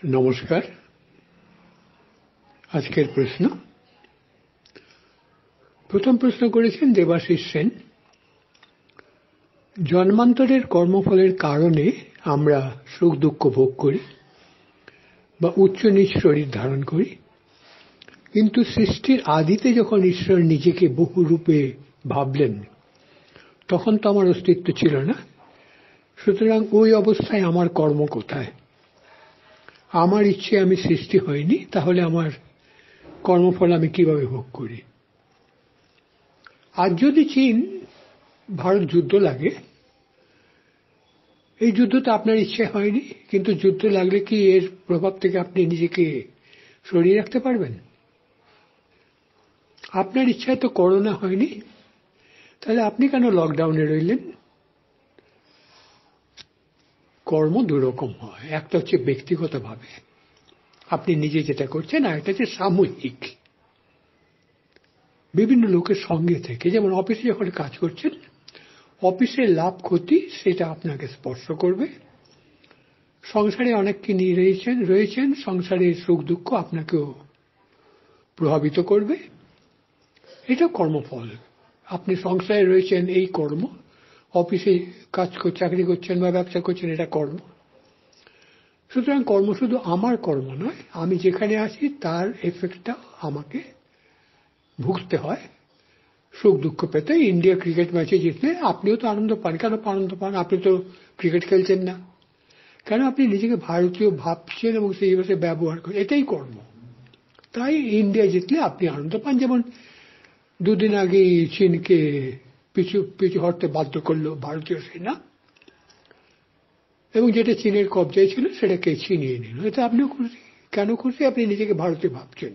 নমস্কার। আজকের প্রশ্ন, প্রথম প্রশ্ন করেছেন দেবাশিস সেন। জন্মান্তরের কর্মফলের কারণে আমরা সুখ দুঃখ ভোগ করি বা উচ্চ নীচ শরীর ধারণ করি, কিন্তু সৃষ্টির আদিতে যখন ঈশ্বর নিজেকে বহু রূপে ভাবলেন তখন তো আমার অস্তিত্ব ছিল না। সুতরাং ওই অবস্থায় আমার কর্ম কোথায়? আমার ইচ্ছে আমি সৃষ্টি হইনি, তাহলে আমার কর্মফল আমি কিভাবে ভোগ করি? আজ যদি চীন ভারত যুদ্ধ লাগে, এই যুদ্ধ তো আপনার ইচ্ছে হয়নি, কিন্তু যুদ্ধ লাগলে কি এর প্রভাব থেকে আপনি নিজেকে সরিয়ে রাখতে পারবেন? আপনার ইচ্ছায় তো করোনা হয়নি, তাহলে আপনি কেন লকডাউনে রইলেন? কর্ম দুরকম হয়, একটা হচ্ছে ব্যক্তিগতভাবে আপনি নিজে যেটা করছেন, আর একটা হচ্ছে সামূহিক বিভিন্ন লোকের সঙ্গে থেকে। যেমন অফিসে যখন কাজ করছেন, অফিসের লাভ ক্ষতি সেটা আপনাকে স্পর্শ করবে। সংসারে অনেককে নিয়ে রয়েছেন, সংসারের সুখ দুঃখ আপনাকেও প্রভাবিত করবে। এটা কর্মফল। আপনি সংসারে রয়েছেন, এই কর্ম। অফিসে চাকরি করছেন বা ব্যবসা করছেন, এটা কর্ম। সুতরাং কর্ম শুধু আমার কর্ম নয়, আমি যেখানে আছি তার এফেক্টটা আমাকে ভুগতে হয়। সুখ দুঃখ পেতে ইন্ডিয়া ক্রিকেট ম্যাচে জিতলে আপনিও তো আনন্দ পান। কেন আনন্দ পান? আপনি তো ক্রিকেট খেলছেন না। কেন? আপনি নিজেকে ভারতীয় ভাবছেন এবং সেই ভাষে ব্যবহার করেন, এটাই কর্ম। তাই ইন্ডিয়া জিতলে আপনি আনন্দ পান। যেমন দুদিন আগে চীনকে পিছু হটতে বাধ্য করলো ভারতীয় সেনা, এবং যেটা চীনের কবজায় ছিল সেটাকে ছিনিয়ে নিল। এতে আপনিও খুশি। কেন খুশি? আপনি নিজেকে ভারতীয় ভাবছেন।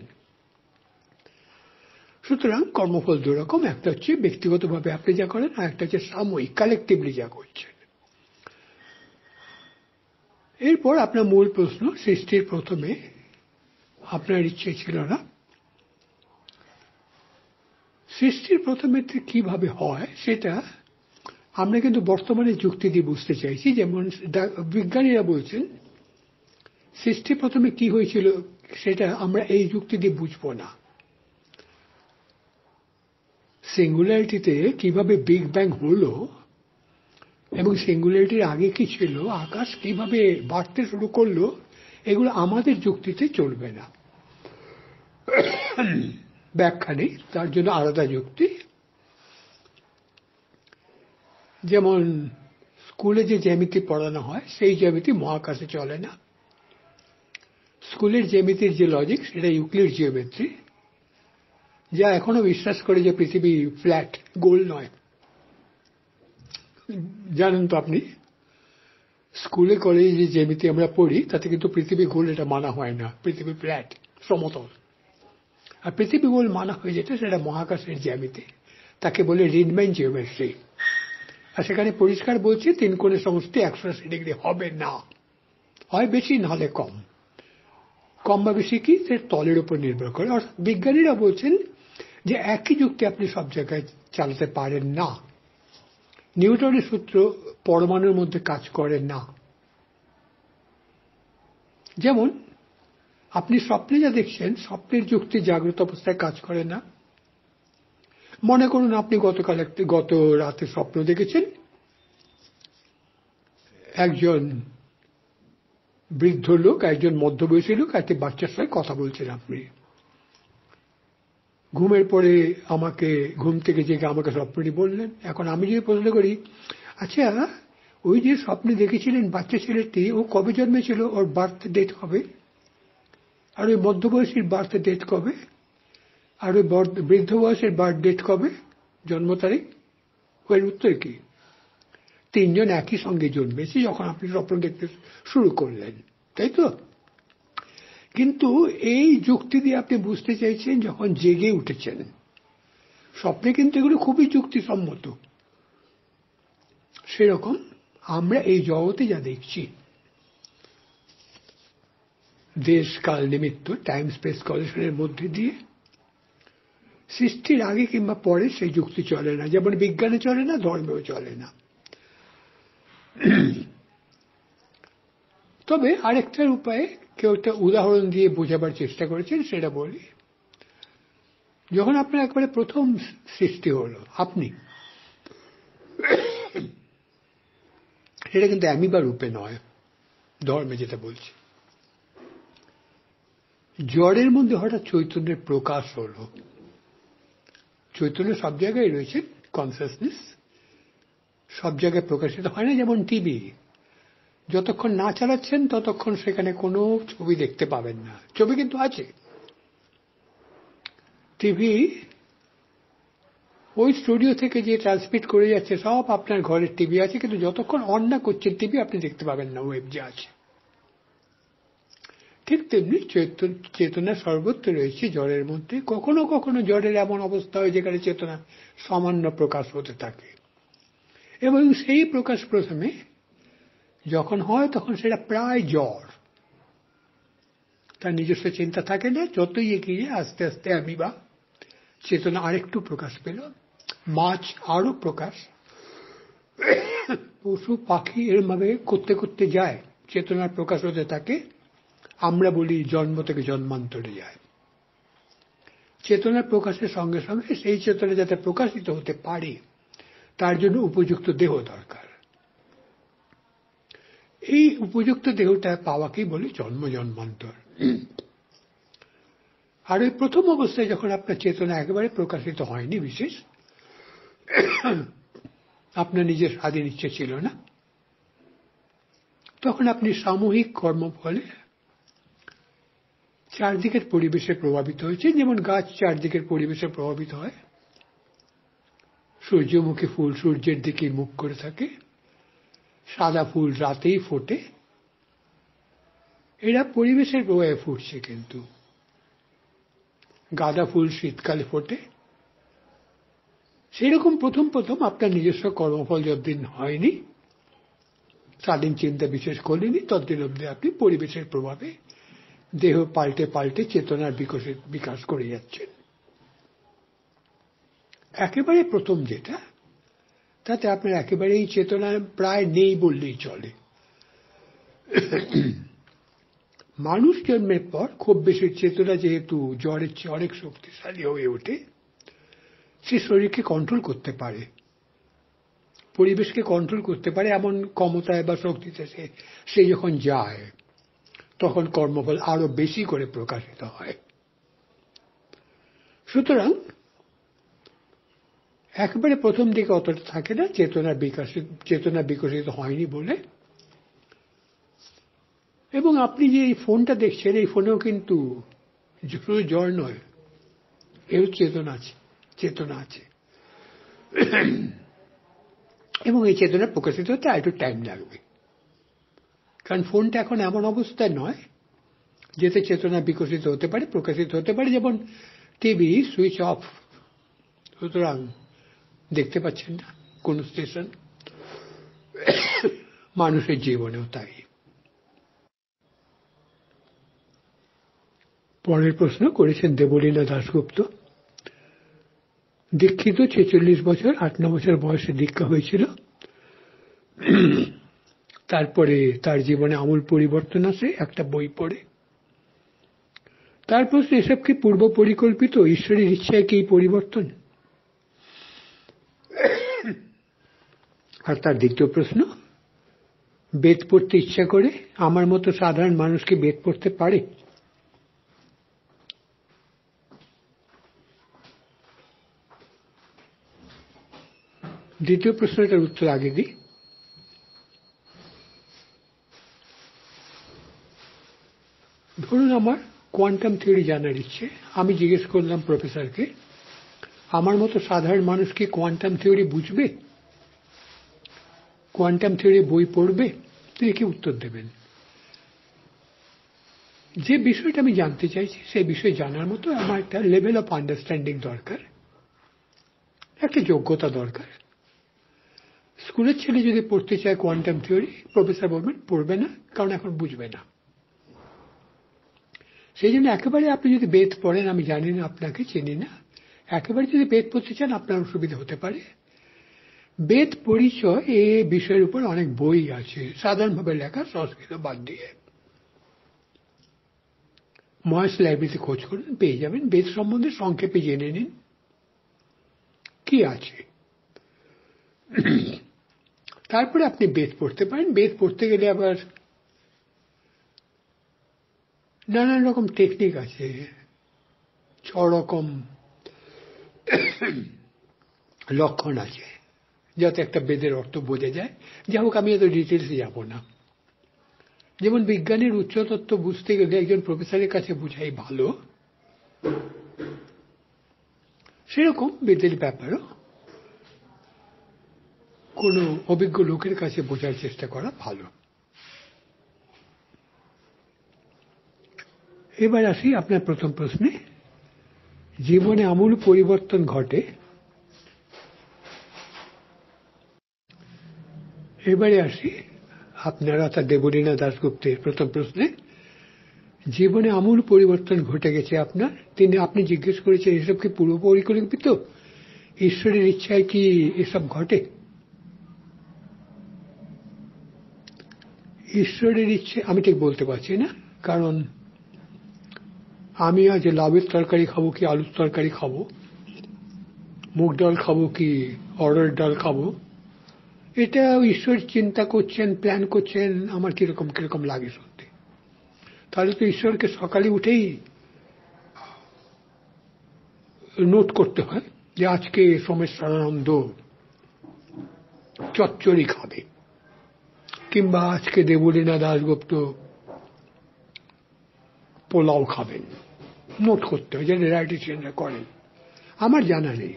সুতরাং কর্মফল দুরকম, একটা হচ্ছে ব্যক্তিগতভাবে আপনি যা করেন, আর একটা হচ্ছে সাময়িক কালেকটিভলি যা করছেন। এরপর আপনার মূল প্রশ্ন, সৃষ্টির প্রথমে আপনার ইচ্ছে ছিল না। সৃষ্টির প্রথমে কিভাবে হয় সেটা আমরা কিন্তু বর্তমানে যুক্তি দিয়ে বুঝতে চাইছি। যেমন বিজ্ঞানীরা বলছেন সৃষ্টি প্রথমে কি হয়েছিল সেটা আমরা এই যুক্তি দিয়ে বুঝবো না। সিঙ্গুলারিটিতে কিভাবে বিগ ব্যাং হলো এবং সিঙ্গুলারিটির আগে কি ছিল, আকাশ কিভাবে বাড়তে শুরু করলো, এগুলো আমাদের যুক্তিতে চলবে না। ব্যাখ্যা নেই, তার জন্য আলাদা যুক্তি। যেমন স্কুলে যে জ্যামিতি পড়ানো হয় সেই জ্যামিতি মহাকাশে চলে না। স্কুলের জ্যামিতির যে লজিক সেটা ইউক্লিড জিওমেট্রি, যা এখনো বিশ্বাস করে যে পৃথিবী ফ্ল্যাট, গোল নয়। জানেন তো আপনি, স্কুলে কলেজে যে জ্যামিতি আমরা পড়ি তাতে কিন্তু পৃথিবী গোল এটা মানা হয় না, পৃথিবী ফ্ল্যাট, সমতল। আর পৃথিবী গোল মানা হয়ে যেটা সেটা মহাকাশের জ্যামিতি, তাকে বলে রিডম্যান জিওমেট্রি। আর সেখানে পরিষ্কার বলছে 3 কোণের সমষ্টি 180 ডিগ্রি হবে না, হয় বেশি নাহলে কম। কম বা বেশি কি, সে তলের উপর নির্ভর করে। অর্থাৎ বিজ্ঞানীরা বলছেন যে একই যুক্তি আপনি সব জায়গায় চালাতে পারেন না। নিউটনের সূত্র পরমাণুর মধ্যে কাজ করে না। যেমন আপনি স্বপ্নে যা দেখছেন, স্বপ্নের যুক্তি জাগ্রত অবস্থায় কাজ করে না। মনে করুন আপনি গত রাতে স্বপ্ন দেখেছেন একজন বৃদ্ধ লোক, একজন মধ্যবয়সী লোক একটি বাচ্চার সঙ্গে কথা বলছেন। আপনি ঘুমের পরে ঘুম থেকে জেগে আমাকে স্বপ্নটি বললেন। এখন আমি যদি প্রশ্ন করি, আচ্ছা ওই যে স্বপ্নে দেখেছিলেন বাচ্চা ছেলেটি, ও কবে জন্মেছিল, ওর বার্থ ডেট কবে, আর ওই মধ্যবয়সীর বার্থ ডেট কবে, আর ওই বৃদ্ধ বয়সের বার্থ ডেট কবে, জন্ম তারিখ, ওর উত্তর কি? 3 জন একই সঙ্গে জন্মেছে যখন আপনি স্বপ্ন দেখতে শুরু করলেন, তাই তো? কিন্তু এই যুক্তি দিয়ে আপনি বুঝতে চাইছেন যখন জেগে উঠেছেন। স্বপ্নে কিন্তু এগুলো খুবই যুক্তিসম্মত। সেরকম আমরা এই জগতে যা দেখছি, দেশ কাল নিমিত্ত টাইম স্পেস কলিশনের মধ্যে দিয়ে সৃষ্টির আগে কিংবা পরে সেই যুক্তি চলে না। যেমন বিজ্ঞানে চলে না, ধর্মেও চলে না। তবে আরেকটার উপায়ে কেউ একটা উদাহরণ দিয়ে বোঝাবার চেষ্টা করেছেন, সেটা বলি। যখন আপনার একবারে প্রথম সৃষ্টি হলো আপনি, সেটা কিন্তু অ্যামিবা রূপে নয়, ধর্মে যেটা বলছি। জড়ের মধ্যে হঠাৎ চৈতন্যের প্রকাশ হলো। চৈতন্য সব জায়গায় রয়েছে, কনসিয়াসনেস সব জায়গায় প্রকাশিত হয় না। যেমন টিভি, যতক্ষণ না চালাচ্ছেন ততক্ষণ সেখানে কোনো ছবি দেখতে পাবেন না। ছবি কিন্তু আছে। টিভি ওই স্টুডিও থেকে যে ট্রান্সমিট করে যাচ্ছে সব আপনার ঘরের টিভি আছে, কিন্তু যতক্ষণ অন না করছেন টিভি আপনি দেখতে পাবেন না ওয়েব যে আছে। ঠিক তেমনি চেতনা সর্বত্র রয়েছে জড়ের মধ্যে। কখনো কখনো জড়ের এমন অবস্থা হয় যেখানে চেতনা সামান্য প্রকাশ হতে থাকে, এবং সেই প্রকাশ প্রথমে যখন হয় তখন সেটা প্রায় জড়, তার নিজস্ব চিন্তা থাকে না। যতই এগিয়ে আস্তে আস্তে অ্যামিবা চেতনা আরেকটু প্রকাশ পেল, মাছ আরো প্রকাশ, পশু পাখি এরভাবে করতে করতে যায়, চেতনার প্রকাশ হতে থাকে। আমরা বলি জন্ম থেকে জন্মান্তরে যায়। চেতনার প্রকাশের সঙ্গে সঙ্গে সেই চেতনা যাতে প্রকাশিত হতে পারে তার জন্য উপযুক্ত দেহ দরকার। এই উপযুক্ত দেহটা পাওয়াকেই বলি জন্ম জন্মান্তর। আর ওই প্রথম অবস্থায় যখন আপনার চেতনা একেবারে প্রকাশিত হয়নি, বিশেষ আপনার নিজের স্বাধীন ইচ্ছে ছিল না, তখন আপনি সামূহিক কর্মফলে চারদিকের পরিবেশে প্রভাবিত হয়েছে। যেমন গাছ চারদিকের পরিবেশে প্রভাবিত হয়, সূর্যমুখী ফুল সূর্যের দিকে মুখ করে থাকে, সাদা ফুল রাতেই ফোটে, এরা পরিবেশের প্রভাবে ফুটছে। কিন্তু গাঁদা ফুল শীতকালে ফোটে। সেরকম প্রথম প্রথম আপনার নিজস্ব কর্মফল যতদিন হয়নি, স্বাধীন চিন্তা বিশেষ করলেনি, ততদিন অব্দি আপনি পরিবেশের প্রভাবে দেহ পাল্টে পাল্টে চেতনার বিকাশ করে যাচ্ছেন। একেবারে প্রথম যেটা, তাতে আপনার একেবারেই চেতনা প্রায় নেই বললেই চলে। মানুষ জন্মের পর খুব বেশি চেতনা যেহেতু জ্বরের চেয়ে অনেক শক্তিশালী হয়ে ওঠে, সে শরীরকে কন্ট্রোল করতে পারে, পরিবেশকে কন্ট্রোল করতে পারে, এমন ক্ষমতায় বা শক্তিতে সে যখন যায় তখন কর্মফল আরো বেশি করে প্রকাশিত হয়। সুতরাং একেবারে প্রথম দিকে অতটা থাকে না, চেতনা বিকশিত হয়নি বলে। এবং আপনি যে এই ফোনটা দেখছেন, এই ফোনেও কিন্তু শুধু জ্বর নয়, এর চেতনা আছে এবং এই চেতনা প্রকাশিত হতে আর একটু টাইম লাগবে। কারণ ফোনটা এখন এমন অবস্থায় নয় যেতে চেতনা বিকশিত হতে পারে, প্রকাশিত হতে পারে। যেমন টিভি সুইচ অফ, সুতরাং দেখতে পাচ্ছেন না কোন স্টেশন। মানুষের জীবনেও তাই। পরের প্রশ্ন করেছেন দেবলীনা দাশগুপ্ত। দীক্ষিত 46 বছর, 8-9 বছর বয়সে দীক্ষা হয়েছিল। তারপরে তার জীবনে আমূল পরিবর্তন আসে একটা বই পড়ে। তার প্রশ্ন, এসব কি পূর্ব পরিকল্পিত, ঈশ্বরের ইচ্ছায় কি পরিবর্তন? আর তার দ্বিতীয় প্রশ্ন, বেদ পড়তে ইচ্ছা করে আমার মতো সাধারণ মানুষ কি বেদ পড়তে পারে? দ্বিতীয় প্রশ্নটার উত্তর আগে দিই। ধরুন আমার কোয়ান্টাম থিওরি জানার ইচ্ছে, আমি জিজ্ঞেস করলাম প্রফেসরকে, আমার মতো সাধারণ মানুষ কি কোয়ান্টাম থিওরি বুঝবে, কোয়ান্টাম থিওরি বই পড়বে? তিনি কি উত্তর দেবেন? যে বিষয়টা আমি জানতে চাইছি সেই বিষয় জানার মতো আমার একটা লেভেল অফ আন্ডারস্ট্যান্ডিং দরকার, একটা যোগ্যতা দরকার। স্কুলের ছেলে যদি পড়তে চায় কোয়ান্টাম থিওরি, প্রফেসর বলবেন পড়বে না, কারণ এখন বুঝবে না। সেই জন্য একেবারে আপনি যদি বেদ পড়েন, আমি জানি না, আপনাকে চিনি না, একেবারে যদি বেদ পড়তে চান আপনার অসুবিধা হতে পারে। বেদ পরিচয় এ বিষয়ের উপর অনেক বই আছে সাধারণভাবে লেখা, সংস্কৃত বাদ দিয়ে। মহেশ লাইব্রেরিতে খোঁজ করুন, পেয়ে যাবেন। বেদ সম্বন্ধে সংক্ষেপে জেনে নিন কি আছে। তারপরে আপনি বেদ পড়তে পারেন। বেদ পড়তে গেলে আবার নানান রকম টেকনিক আছে, 6 রকম লক্ষণ আছে যাতে একটা বেদের অর্থ বোঝা যায়। যাই হোক, আমি এত ডিটেলসে যাব না। যেমন বিজ্ঞানের উচ্চ তত্ত্ব বুঝতে গেলে একজন প্রফেসরের কাছে বোঝাই ভালো, সেরকম বেদের ব্যাপারও কোনো অভিজ্ঞ লোকের কাছে বোঝার চেষ্টা করা ভালো। এবার আসি আপনার প্রথম প্রশ্নে, জীবনে আমূল পরিবর্তন ঘটে। এবারে আসি আপনার অর্থাৎ দেবলীনা দাশগুপ্তের প্রথম প্রশ্নে, জীবনে আমূল পরিবর্তন ঘটে গেছে আপনার। আপনি জিজ্ঞেস করেছেন এসব কি পূর্ব পরিকল্পিত, ঈশ্বরের ইচ্ছায় কি এসব ঘটে? ঈশ্বরের ইচ্ছে আমি ঠিক বলতে পারছি না, কারণ আমি আজ লাউয়ের তরকারি খাবো কি আলুর তরকারি খাবো, মুগ ডাল খাবো কি অড়হর ডাল খাবো, এটা ঈশ্বর চিন্তা করছেন, প্ল্যান করছেন, আমার কিরকম কিরকম লাগে শুনতে। তাহলে তো ঈশ্বরকে সকালে উঠেই নোট করতে হয় যে আজকে সোমেশ্বরানন্দ চচ্চড়ি খাবে, কিংবা আজকে দেবলীনা দাশগুপ্ত পোলাও খাবেন, নোট করতে হয়, যেটা ডায়েটিশিয়ানরা করেন। আমার জানা নেই।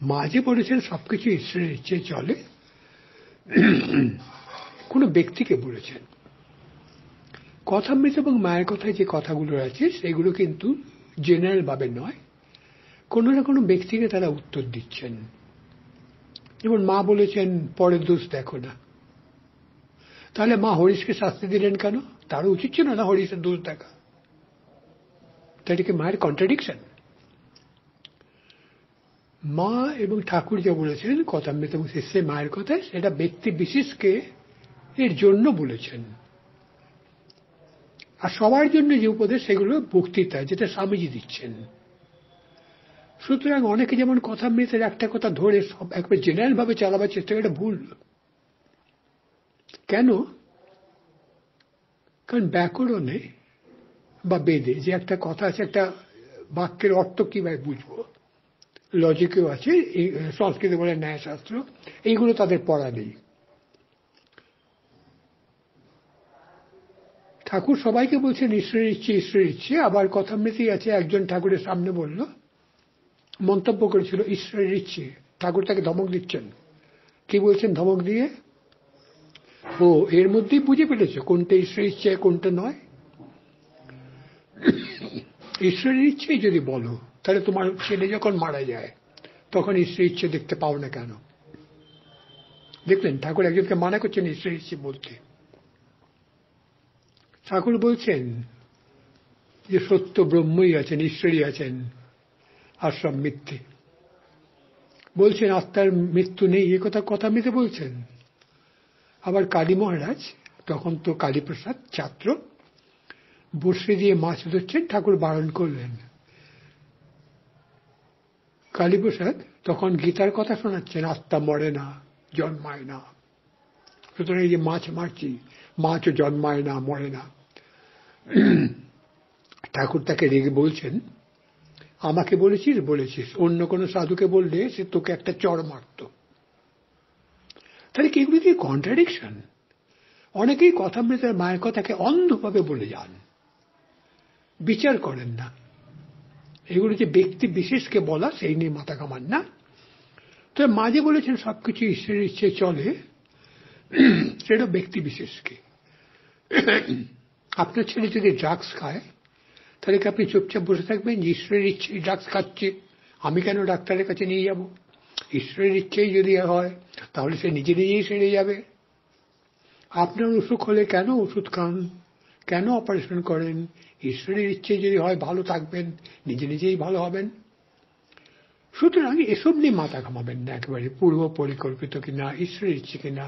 মা যে বলেছেন সবকিছু ঈশ্বরের ইচ্ছে চলে, কোনো ব্যক্তিকে বলেছেন। কথামৃত এবং মায়ের কথায় যে কথাগুলো আছে সেগুলো কিন্তু জেনারেল ভাবে নয়, কোনো না কোনো ব্যক্তিকে তারা উত্তর দিচ্ছেন। যেমন মা বলেছেন পরের দোষ দেখো না, তাহলে মা হরিশকে শাস্তি দিলেন কেন? তারও উচিত ছিল না হরিশের দোষ দেখা। তাহলে কি মায়ের কন্ট্রাডিকশন? মা এবং ঠাকুর যা বলেছেন কথামৃত এবং শেষে মায়ের কথায়, সেটা ব্যক্তি বিশেষকে এর জন্য বলেছেন। আর সবার জন্য যে উপদেশ সেগুলো বক্তৃতা, যেটা স্বামীজি দিচ্ছেন। সুতরাং অনেকে যেমন কথামৃতের একটা কথা ধরে সব একবার জেনারেল ভাবে চালাবার চেষ্টা করে, এটা ভুল। কেন? কারণ ব্যাকরণে বা বেদে যে একটা কথা আছে, একটা বাক্যের অর্থ কিভাবে বুঝবো, লজিকেও আছে, সংস্কৃতে বলে ন্যায়শাস্ত্র, এইগুলো তাদের পড়া নেই। ঠাকুর সবাইকে বলছেন ঈশ্বরের ইচ্ছে ঈশ্বরের ইচ্ছে, আবার কথামৃতেই আছে একজন ঠাকুরের সামনে বলল, মন্তব্য করেছিল ঈশ্বরের ইচ্ছে, ঠাকুর তাকে ধমক দিচ্ছেন। কি বলছেন ধমক দিয়ে? ও এর মধ্যেই বুঝে ফেলেছ কোনটা ঈশ্বরের ইচ্ছে কোনটা নয়। ঈশ্বরের ইচ্ছেই যদি বলো, তাহলে তোমার ছেলে যখন মারা যায় তখন ঈশ্বরের ইচ্ছে দেখতে পাও না কেন? দেখলেন ঠাকুর একজনকে মানা করছেন ঈশ্বরের ইচ্ছে বলতে। ঠাকুর বলছেন যে সত্য ব্রহ্মই আছেন, ঈশ্বরই আছেন, আর সব মিথ্যে। বলছেন আত্মার মৃত্যু নেই, এ কথা কথামৃতে বলছেন। আবার কালী মহারাজ, তখন তো কালীপ্রসাদ ছাত্র, বসে দিয়ে মাছ ধরছেন, ঠাকুর বারণ করলেন। কালীপ্রসাদ তখন গীতার কথা শোনাচ্ছেন, আত্মা মরে না, জন্মায় না। সুতরাং এই যে মাছ মারছি, মাছও জন্মায় না, মরে না। ঠাকুর তাকে রেগে বলছেন, আমাকে বলেছিস বলেছিস, অন্য কোনো সাধুকে বললে সে তোকে একটা চড় মারত। তাহলে কি এগুলি কি কন্ট্রাডিকশন? অনেকেই কথামৃতের মায়ের কথাকে অন্ধভাবে বলে যান, বিচার করেন না। এগুলো যে ব্যক্তি বিশেষকে বলা, সেই নিয়ে মাথা কামান না। তো মাঝে বলেছেন সবকিছু ঈশ্বরের ইচ্ছে চলে, সেটা ব্যক্তি বিশেষকে। আপনার ছেলে যদি ড্রাগস খায়, তাহলে কি আপনি চুপচাপ বসে থাকবেন যে ঈশ্বরের ইচ্ছে ড্রাগস খাচ্ছে, আমি কেন ডাক্তারের কাছে নিয়ে যাব? ঈশ্বরের ইচ্ছেই যদি হয় তাহলে সে নিজে নিজেই সেরে যাবে। আপনার অসুখ হলে কেন ওষুধ খান, কেন অপারেশন করেন? ঈশ্বরের ইচ্ছে যদি হয় ভালো থাকবেন, নিজে নিজেই ভালো হবেন। সুতরাং এসব নিয়ে মাথা ঘামাবেন না একেবারে, পূর্ব পরিকল্পিত কিনা, ঈশ্বরের ইচ্ছে কিনা,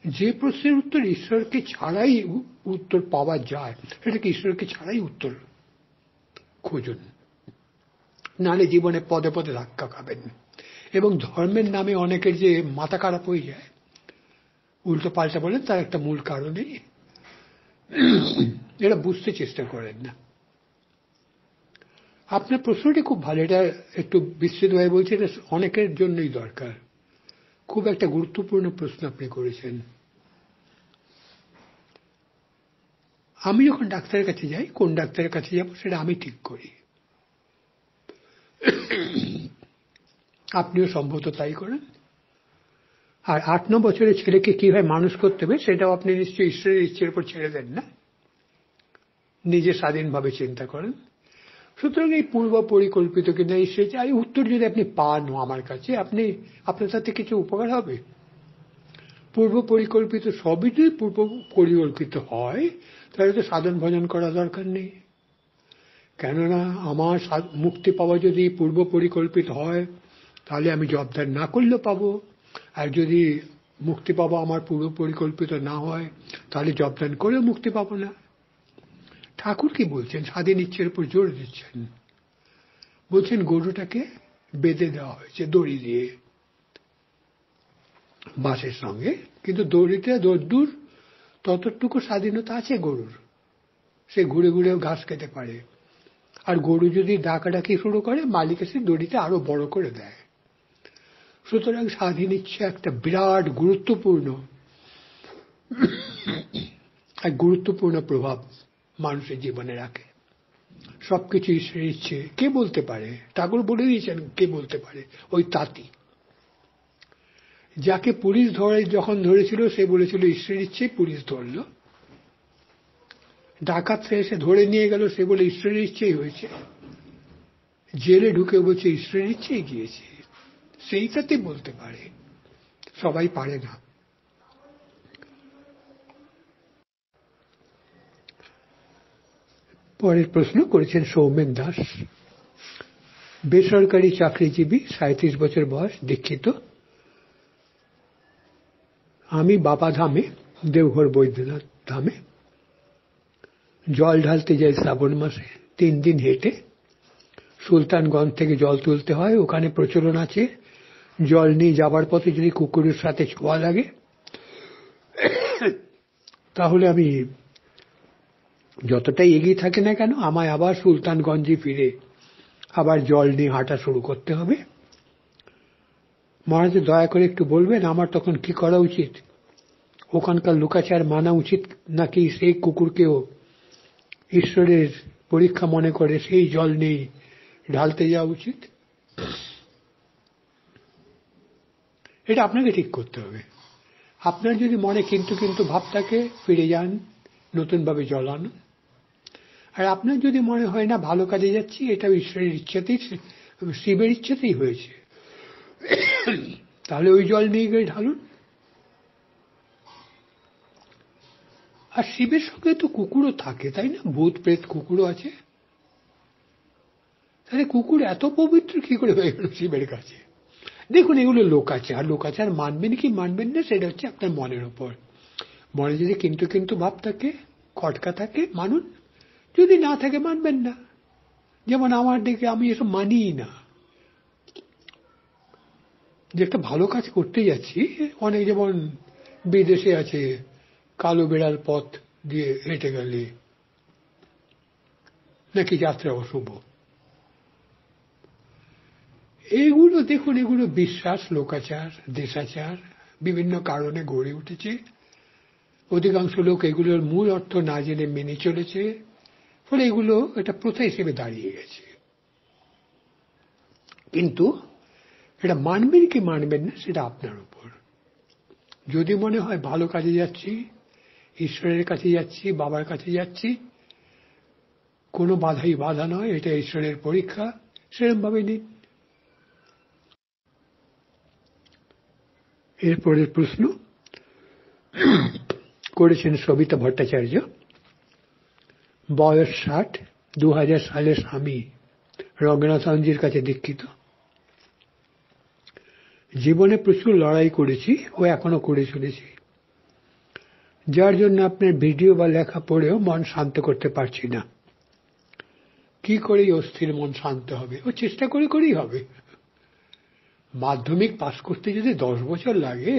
যে প্রশ্নের উত্তর ঈশ্বরকে ছাড়াই উত্তর পাওয়া যায়, সেটাকে ঈশ্বরকে ছাড়াই উত্তর খুঁজুন, নাহলে জীবনে পদে পদে ধাক্কা খাবেন। এবং ধর্মের নামে অনেকের যে মাথা খারাপ হয়ে যায়, উল্টো পাল্টা বলেন, তার একটা মূল কারণেই এরা বুঝতে চেষ্টা করেন না। আপনার প্রশ্নটি খুব ভালো, এটা একটু বিস্তৃতভাবে বলছি, এটা অনেকের জন্যই দরকার। খুব একটা গুরুত্বপূর্ণ প্রশ্ন আপনি করেছেন। আমি যখন ডাক্তারের কাছে যাই, কোন ডাক্তারের কাছে যাব সেটা আমি ঠিক করি। আপনিও সম্ভবত তাই করেন। আর 8-9 বছরের ছেলেকে কিভাবে মানুষ করতে হবে সেটাও আপনি নিশ্চয়ই ঈশ্বরের ইচ্ছের উপর ছেড়ে দেন না, নিজে স্বাধীনভাবে চিন্তা করেন। সুতরাং এই পূর্ব পরিকল্পিত কিনা ঈশ্বর এই উত্তর যদি আপনি পান আমার কাছে, আপনার সাথে কিছু উপকার হবে। পূর্ব পরিকল্পিত সবই যদি পূর্ব পরিকল্পিত হয়, তাহলে তো সাধন ভজন করা দরকার নেই। কেননা আমার মুক্তি পাওয়া যদি পূর্ব পরিকল্পিত হয়, তাহলে আমি জবদান না করলেও পাবো। আর যদি মুক্তি পাবো আমার পূর্ব পরিকল্পিত না হয়, তাহলে জবদান করেও মুক্তি পাবো না। ঠাকুর কি বলছেন? স্বাধীন ইচ্ছের উপর জোর দিচ্ছেন। বলছেন গরুটাকে বেঁধে দেওয়া হয়েছে দড়ি দিয়ে বাসের সঙ্গে, কিন্তু দড়িতে দূর ততটুকু স্বাধীনতা আছে গরুর, সে ঘুরে ঘুরেও ঘাস খেতে পারে। আর গরু যদি ডাকাডাকি শুরু করে, মালিক এসে দড়িটা আরো বড় করে দেয়। সুতরাং স্বাধীন ইচ্ছা একটা বিরাট গুরুত্বপূর্ণ প্রভাব মানুষের জীবনে রাখে। সবকিছু ঈশ্বরের ইচ্ছে। কে বলতে পারে? ঠাকুর বলে দিয়েছেন কে বলতে পারে? ওই তাঁতি। যাকে পুলিশ যখন ধরেছিল, সে বলেছিল ঈশ্বরের ইচ্ছে, পুলিশ ধরল। ডাকাত এসে ধরে নিয়ে গেল, সে বলে ঈশ্বরের ইচ্ছেই হয়েছে। জেলে ঢুকে বলছে ঈশ্বরের ইচ্ছেই গিয়েছে। সেইটাতে বলতে পারে, সবাই পারে না। পরের প্রশ্ন করেছেন সৌমেন দাস, বেসরকারি চাকরিজীবী, 37 বছর বয়স, দীক্ষিত। আমি বাবা ধামে, দেওঘর বৈদ্যনাথ ধামে জল ঢালতে যাই শ্রাবণ মাসে। 3 দিন হেঁটে সুলতানগঞ্জ থেকে জল তুলতে হয়। ওখানে প্রচলন আছে, জল নিয়ে যাবার পথে যদি কুকুরের সাথে ছোঁয়া লাগে, তাহলে আমি যতটাই এগিয়ে থাকে না কেন, আমায় আবার সুলতানগঞ্জে ফিরে আবার জল নিয়ে হাঁটা শুরু করতে হবে। মহারাজ দয়া করে একটু বলবেন আমার তখন কি করা উচিত? ওখানকার লোকাচার মানা উচিত, নাকি সেই কুকুরকেও ঈশ্বরের পরীক্ষা মনে করে সেই জল নিয়ে ঢালতে যাওয়া উচিত? এটা আপনাকে ঠিক করতে হবে। আপনার যদি মনে কিন্তু ভাব থাকে, ফিরে যান, নতুনভাবে জল আনুন। আর আপনার যদি মনে হয় না ভালো কাজে যাচ্ছি, এটা ঈশ্বরের ইচ্ছাতেই, শিবের ইচ্ছাতেই হয়েছে, তাহলে ওই জল নিয়ে গিয়ে ঢালুন। আর শিবের সঙ্গে তো কুকুরও থাকে, তাই না? ভূত প্রেত কুকুরও আছে। তাহলে কুকুর এত পবিত্র কি করে হয়ে গেল শিবের কাছে? দেখুন, এগুলো লোকাচার। লোকাচার মানবেন কি মানবেন না, সেটা হচ্ছে আপনার মনের উপর। মনে যদি কিন্তু ভাব থাকে, খটকা থাকে, মানুন। যদি না থাকে, মানবেন না। যেমন আমার দিকে আমি এসব মানিই না। যে একটা ভালো কাজ করতে যাচ্ছি, অনেক যেমন বিদেশে আছে, কালো বেড়াল পথ দিয়ে হেঁটে গেলে নাকি যাত্রা অশুভ। এইগুলো দেখুন, এগুলো বিশ্বাস, লোকাচার, দেশাচার, বিভিন্ন কারণে গড়ে উঠেছে। অধিকাংশ লোক এগুলোর মূল অর্থ না জেনে মেনে চলেছে, ফলে এগুলো একটা প্রথা হিসেবে দাঁড়িয়ে গেছে। কিন্তু এটা মানবেন কি মানবেন না, সেটা আপনার উপর। যদি মনে হয় ভালো কাজে যাচ্ছি, ঈশ্বরের কাছে যাচ্ছি, বাবার কাছে যাচ্ছি, কোনো বাধাই বাধা নয়, এটা ঈশ্বরের পরীক্ষা, সেরকম ভাবে নিন। এরপরের প্রশ্ন করেছেন সবিতা ভট্টাচার্য, বয়স 60, 2000 সালে স্বামী রঙ্গনাথনজির কাছে দীক্ষিত। জীবনে প্রচুর লড়াই করেছি ও এখনো করে চলেছি। যার জন্য আপনার ভিডিও বা লেখা পড়েও মন শান্ত করতে পারছি না। কি করে অস্থির মন শান্ত হবে? ও চেষ্টা করেই হবে। মাধ্যমিক পাশ করতে যদি 10 বছর লাগে,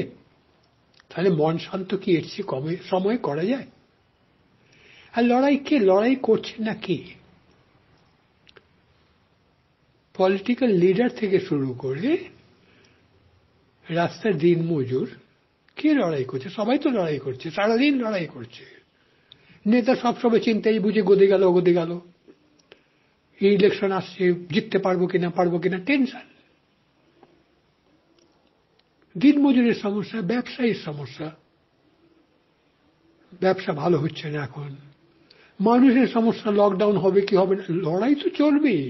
তাহলে মন শান্ত কি এর চেয়ে কমে সময় করা যায়? আর লড়াই করছে না কি? পলিটিক্যাল লিডার থেকে শুরু করে রাস্তার দিন মজুর, কে লড়াই করছে? সবাই তো লড়াই করছে, সারাদিন লড়াই করছে। নেতা সবসময় চিন্তাই বুঝে গদে গেল, এই ইলেকশন আসছে, জিততে পারবো কিনা টেনশন। দিন মজুরের সমস্যা, ব্যবসায়ীর সমস্যা, ব্যবসা ভালো হচ্ছে না এখন। মানুষের সমস্যা, লকডাউন হবে কি হবে না, লড়াই তো চলবেই।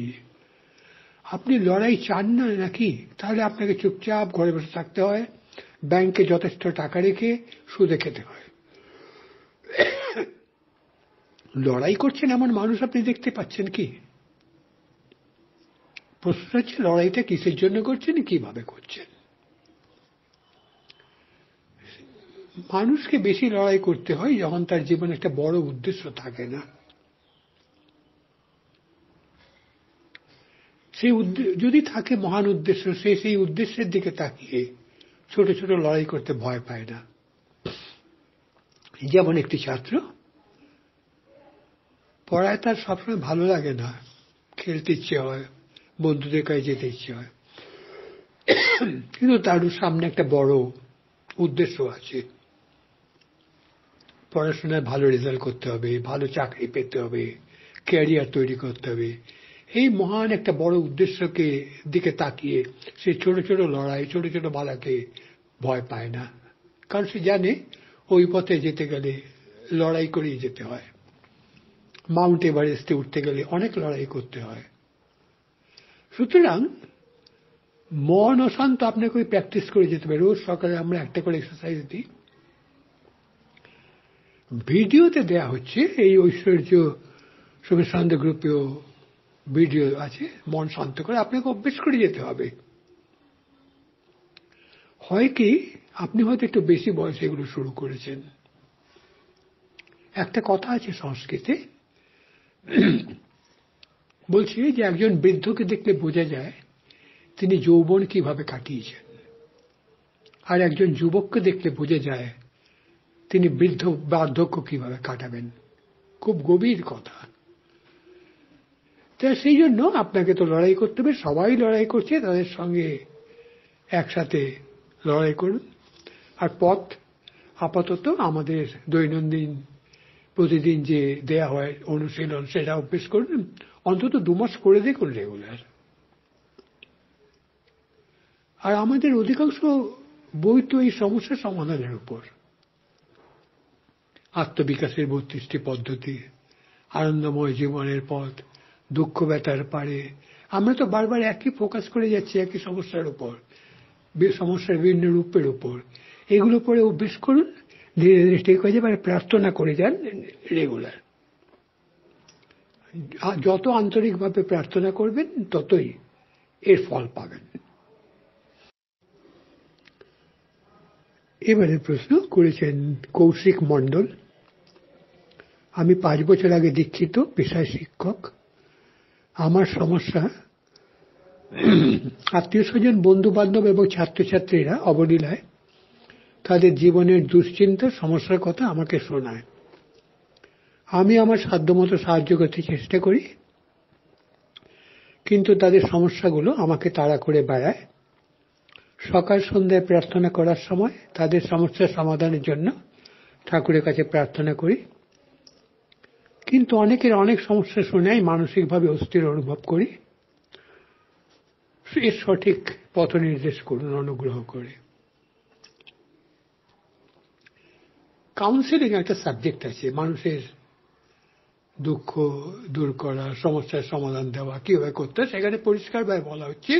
আপনি লড়াই চান না নাকি? তাহলে আপনাকে চুপচাপ ঘরে বসে থাকতে হয়, ব্যাংকে যথেষ্ট টাকা রেখে সুদে খেতে হয়। লড়াই করছেন এমন মানুষ আপনি দেখতে পাচ্ছেন কি? প্রশ্ন হচ্ছে লড়াইটা কিসের জন্য করছেন, কিভাবে করছেন? মানুষকে বেশি লড়াই করতে হয় যখন তার জীবনে একটা বড় উদ্দেশ্য থাকে না। সেই যদি থাকে মহান উদ্দেশ্য, সেই উদ্দেশ্যের দিকে তাকিয়ে ছোট ছোট লড়াই করতে ভয় পায় না। যেমন একটি ছাত্র, পড়ায় তার সবসময় ভালো লাগে না, খেলতে ইচ্ছে হয়, বন্ধুদের কাছে যেতে ইচ্ছে হয়, কিন্তু তার সামনে একটা বড় উদ্দেশ্য আছে। পড়াশোনায় ভালো রেজাল্ট করতে হবে, ভালো চাকরি পেতে হবে, ক্যারিয়ার তৈরি করতে হবে। এই মহান একটা বড় উদ্দেশ্যকে দিকে তাকিয়ে সে ছোট ছোট লড়াই, ছোট ছোট বাধাকে ভয় পায় না, কারণ সে জানে ওই পথে যেতে গেলে লড়াই করেই যেতে হয়। মাউন্ট এভারেস্টে উঠতে গেলে অনেক লড়াই করতে হয়। সুতরাং মন অশান্ত আপনাকে ওই প্র্যাকটিস করে যেতে হবে। রোজ সকালে আমরা একটা করে এক্সারসাইজ দিই, ভিডিওতে দেয়া হচ্ছে। এই ঐশ্বর্য সুমিশান্ত গ্রুপেও ভিডিও আছে মন শান্ত করে, আপনাকে অভ্যেস করে যেতে হবে। হয় কি, আপনি হয়তো একটু বেশি বয়সে এগুলো শুরু করেছেন। একটা কথা আছে সংস্কৃতে, বলছি যে একজন বৃদ্ধকে দেখলে বোঝা যায় তিনি যৌবন কিভাবে কাটিয়েছেন, আর একজন যুবককে দেখলে বোঝা যায় তিনি বৃদ্ধ বার্ধক্য কিভাবে কাটাবেন। খুব গভীর কথা। তাই সেই জন্য আপনাকে তো লড়াই করতে হবে, সবাই লড়াই করছে, তাদের সঙ্গে একসাথে লড়াই করুন। আর পথ আপাতত আমাদের দৈনন্দিন প্রতিদিন যে দেয়া হয় অনুশীলন, সেটা অভ্যেস করুন, অন্তত 2 মাস করে দেখুন রেগুলার। আর আমাদের অধিকাংশ বই তো এই সমস্যার সমাধানের উপর। আত্মবিকাশের 32টি পদ্ধতি, আনন্দময় জীবনের পথ, দুঃখ ব্যথার পারে। আমরা তো বারবার একই ফোকাস করে যাচ্ছি একই সমস্যার উপর, সমস্যার বিভিন্ন রূপের উপর। এগুলো পরে অভ্যেস করুন, ধীরে ধীরে ঠিক হয়ে যাবে। প্রার্থনা করে যান রেগুলার। যত আন্তরিকভাবে প্রার্থনা করবেন ততই এর ফল পাবেন। এবারে প্রশ্ন করেছেন কৌশিক মণ্ডল। আমি 5 বছর আগে দীক্ষিত, পেশায় শিক্ষক। আমার সমস্যা, আত্মীয় স্বজন, বন্ধু বান্ধব এবং ছাত্রছাত্রীরা অবলীলায় তাদের জীবনের দুশ্চিন্তা, সমস্যার কথা আমাকে শোনায়। আমি আমার সাধ্যমতো সাহায্য করতে চেষ্টা করি, কিন্তু তাদের সমস্যাগুলো আমাকে তাড়া করে বেড়ায়। সকাল সন্ধ্যায় প্রার্থনা করার সময় তাদের সমস্যার সমাধানের জন্য ঠাকুরের কাছে প্রার্থনা করি, কিন্তু অনেকের অনেক সমস্যা শুনে মানসিকভাবে অস্থির অনুভব করি। এর সঠিক পথ নির্দেশ করুন অনুগ্রহ করে। কাউন্সিলিং একটা সাবজেক্ট আছে, মানুষের দুঃখ দূর করা, সমস্যার সমাধান দেওয়া কিভাবে করতে হয়। সেখানে পরিষ্কারভাবে বলা হচ্ছে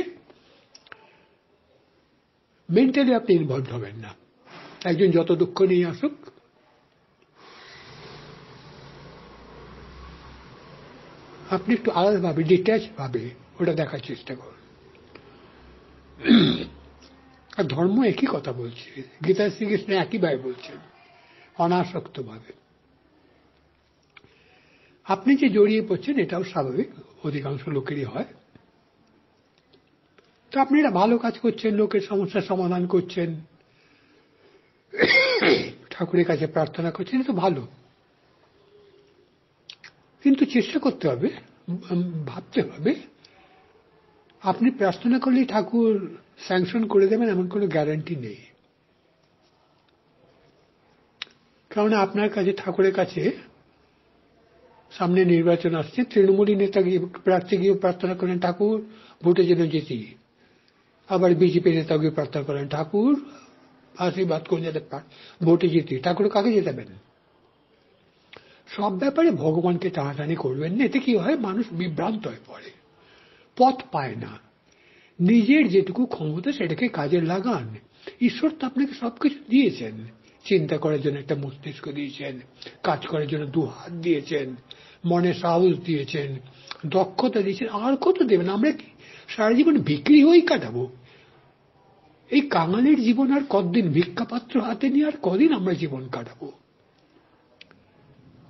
মেন্টালি আপনি ইনভলভ হবেন না। একজন যত দুঃখ নিয়ে আসুক, আপনি একটু আলাদাভাবে, ডিট্যাচ ভাবে ওটা দেখার চেষ্টা করুন। আর ধর্ম একই কথা বলছে, গীতা শ্রীকৃষ্ণ একই ভাবে বলছেন, অনাসক্তভাবে। আপনি যে জড়িয়ে পড়ছেন এটাও স্বাভাবিক, অধিকাংশ লোকেরই হয়। তো আপনি এটা ভালো কাজ করছেন, লোকের সমস্যার সমাধান করছেন, ঠাকুরের কাছে প্রার্থনা করছেন, এটা ভালো। কিন্তু চেষ্টা করতে হবে, ভাবতে হবে, আপনি প্রার্থনা করলেই ঠাকুর স্যাংশন করে দেবেন এমন কোনো গ্যারান্টি নেই। কারণ আপনার কাছে, ঠাকুরের কাছে সামনে নির্বাচন আসছে, তৃণমূলী নেতা গিয়ে প্রার্থী গিয়ে প্রার্থনা করেন ঠাকুর ভোটে যেন জিতি, আবার বিজেপি নেতা গিয়ে প্রার্থনা করেন ঠাকুর আশীর্বাদ করে যাতে ভোটে জিতি। ঠাকুর কাকে জেতাবেন? সব ব্যাপারে ভগবানকে টানাটানি করবেন না, এতে কি হয়, মানুষ বিভ্রান্ত হয়ে পড়ে, পথ পায় না। নিজের যেটুকু ক্ষমতা সেটাকে কাজে লাগান। ঈশ্বর তো আপনাকে সবকিছু দিয়েছেন, চিন্তা করার জন্য একটা মস্তিষ্ক দিয়েছেন, কাজ করার জন্য 2 হাত দিয়েছেন, মনে সাহস দিয়েছেন, দক্ষতা দিয়েছেন, আর কত দেবেন? আমরা কি সারা জীবন বিক্রি হয়েই কাটাবো? এই কাঙালির জীবন আর কতদিন? ভিক্ষাপাত্র হাতে নিয়ে আর কদিন আমরা জীবন কাটাবো?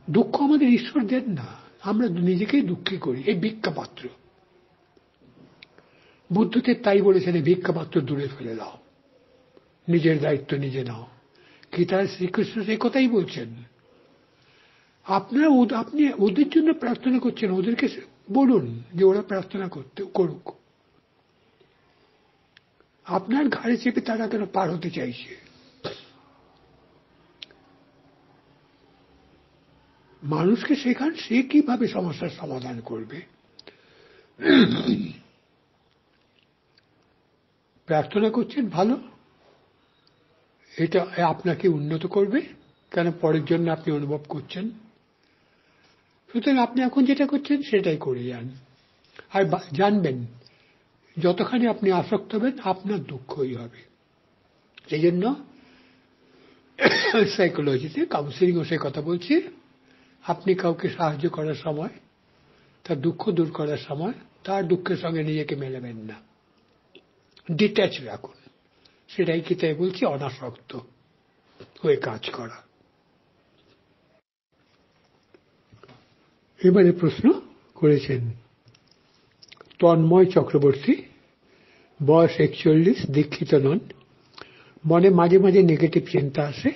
দুঃখ আমাদের ঈশ্বর দেন না, আমরা নিজেকেই দুঃখী করি, এই ভিক্ষাপাত্র। বুদ্ধদেব তাই বলেছেন, এই ভিক্ষাপাত্র দূরে ফেলে দাও, নিজের দায়িত্ব নিজে নাও। গীতায় শ্রীকৃষ্ণ সেই কথাই বলছেন। আপনি ওদের জন্য প্রার্থনা করছেন, ওদেরকে বলুন যে ওরা প্রার্থনা করুক। আপনার ঘাড়ে চেপে তারা কেন পার হতে চাইছে? মানুষকে শেখান সে কিভাবে সমস্যার সমাধান করবে। প্রার্থনা করছেন ভালো, এটা আপনাকে উন্নত করবে, কেন পরের জন্য আপনি অনুভব করছেন। সুতরাং আপনি এখন যেটা করছেন সেটাই করে যান। আর জানবেন, যতখানি আপনি আসক্ত হবেন আপনার দুঃখই হবে। সেই জন্য সাইকোলজিতে, কাউন্সিলিংও সে কথা বলছি, আপনি কাউকে সাহায্য করার সময়, তার দুঃখ দূর করার সময় তার দুঃখের সঙ্গে নিজেকে মেলাবেন না, ডিট্যাচ রাখুন। সেটাই কি তাই বলছি, অনাসক্ত হয়ে কাজ করা। এবারে প্রশ্ন করেছেন তন্ময় চক্রবর্তী, বয়স 41, দীক্ষিত নন। মনে মাঝে মাঝে নেগেটিভ চিন্তা আসে,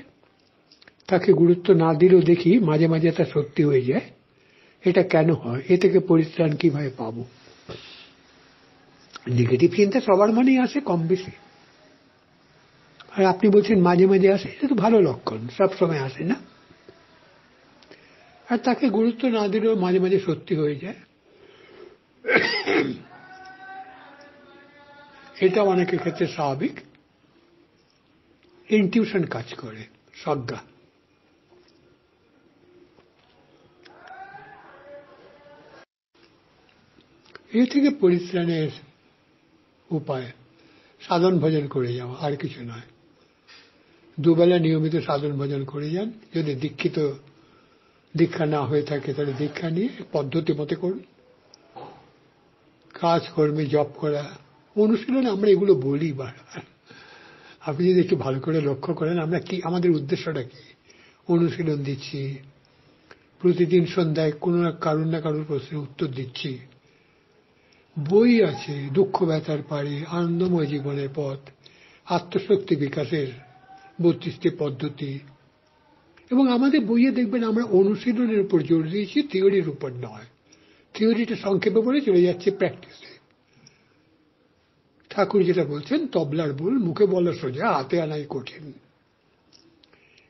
তাকে গুরুত্ব না দিলেও দেখি মাঝে মাঝে তা সত্যি হয়ে যায়। এটা কেন হয়? এ থেকে পরিত্রাণ কিভাবে পাব? নেগেটিভ চিন্তা সবার মনেই আসে কম বেশি, আর আপনি বলছেন মাঝে মাঝে আসে, এটা তো ভালো লক্ষণ, সবসময় আসে না। আর তাকে গুরুত্ব না দিলেও মাঝে মাঝে সত্যি হয়ে যায়, এটা অনেকের ক্ষেত্রে স্বাভাবিক। ইনটিউশন কাজ করে, সজ্ঞা। এ থেকে পরিত্রাণের উপায় সাধন ভজন করে যাওয়া, আর কিছু নয়। দুবেলা নিয়মিত সাধন ভজন করে যান। যদি দীক্ষা না হয়ে থাকে তাহলে দীক্ষা নিয়ে পদ্ধতি মতে করুন। কাজকর্মে জপ করা, অনুশীলনে আমরা এগুলো বলি বারবার। আপনি যদি একটু ভালো করে লক্ষ্য করেন আমরা কি, আমাদের উদ্দেশ্যটা কি? অনুশীলন দিচ্ছি, প্রতিদিন সন্ধ্যায় কোনো না কারোর প্রশ্নের উত্তর দিচ্ছি। বই আছে, দুঃখ ব্যথার পারে, আনন্দময় জীবনের পথ, আত্মশক্তি বিকাশের 32টি পদ্ধতি। এবং আমাদের বইয়ে দেখবেন আমরা অনুশীলনের উপর জোর দিয়েছি, থিওরির উপর নয়। থিওরিটা সংক্ষেপে বলে চলে যাচ্ছে প্র্যাকটিসে। ঠাকুর যেটা বলছেন, তবলার বোল মুখে বলা সোজা, হাতে আনাই কঠিন।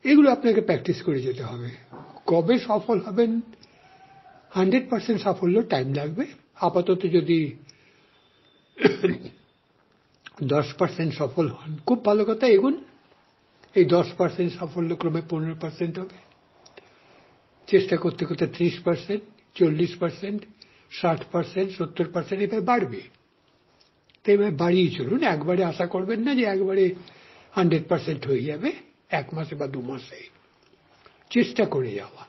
এগুলো আপনাকে প্র্যাকটিস করে যেতে হবে। কবে সফল হবেন? 100% সাফল্য টাইম লাগবে। আপাতত যদি 10% সফল হন, খুব ভালো কথা, এগুন। এই 10% সাফল্য ক্রমে 15% হবে, চেষ্টা করতে করতে 30%, 40%, 60%, 70%, এভাবে বাড়বে। তো এভাবে বাড়িয়ে চলুন। একবারে আশা করবেন না যে একবারে 100% হয়ে যাবে 1 মাসে বা 2 মাসে। চেষ্টা করে যাওয়া।